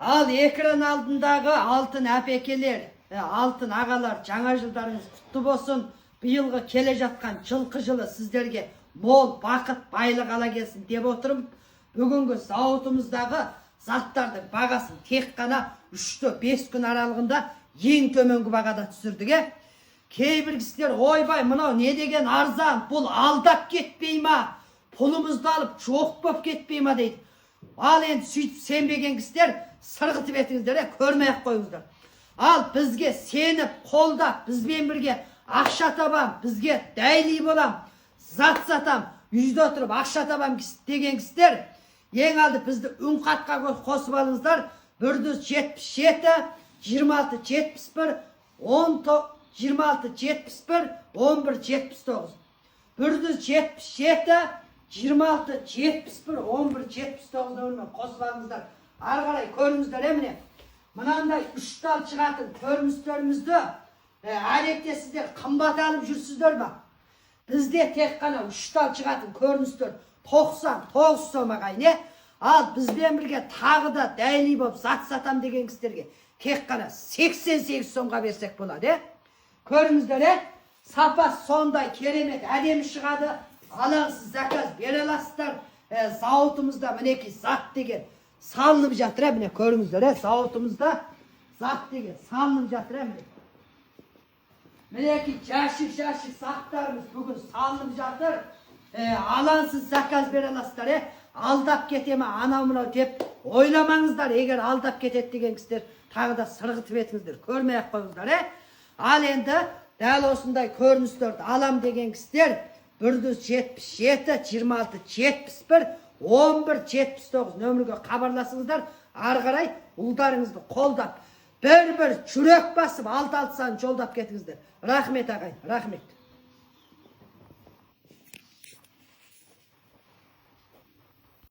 Al ekran алдындағы алтын әпекелер, алтын ағалар, жаңа жылдарыңыз құтты болсын. Биылғы келе жатқан жылқы жылы сіздерге мол бақыт, байлық ала келсін деп отырмын. Бүгінгі зауытымыздағы заттардың бағасын тек қана 3-5 күн аралығында ең төменгі бағада түсірдік. Кейбір кісілер ойбай, мынау не деген арзан, бұл алдап кетпей ма, пұлымызды алып жоқ болып кетпей ма дейді. Ал енді сөйтіп сенбеген кісілер сырғытып етіңіздер, көрмей-ақ қойыңыздар. Ал бізге сеніп, қолдап, бізбен бірге ақша табам, бізге дәйли болам, зат сатам, үйде отырып ақша табам деген кісілер ең алды бізді үн қатқа қосып алыңыздар. 177 26 71 26 71 11 79 177 26 71 11 79 нөмірмен қосып алыңыздар. Ары қарай көріңіздер. Міне мынандай 3 тал шығатын көріністерімізді әлекте сіздер қымбат алып жүрсіздер ма? Бізде тек қана 3 тал шығатын көріністер 99 сом ағайын. Ал бізбен бірге тағы да дәйли болып зат сатам деген кісілерге тек қана 88 сомға берсек болады. Көріңіздер, сапасы сондай керемет, әдемі шығады. Алаңсыз заказ бере аласыздар. Зауытымызда мінекей зат деген салынып жатыр. Міне көріңіздер, зауытымызда зат деген салынып жатыр. Мінекей жәшік заттарымыз бүгін салынып жатыр. Алаңсыз заказ бере аласыздар. Алдап кете ма, анау мынау деп ойламаңыздар. Егер алдап кетеді деген кісілер тағы да сырғытып етіңіздер, көрмей-ақ қойыңыздар. Ал енді дәл осындай көріністерді алам деген кісілер 177 26 71 11 79 нөмірге хабарласыңыздар. Ары қарай ұлдарыңызды қолдап, бір жүрек басып алты сан жолдап кетіңіздер. Рахмет ағайын, рахмет.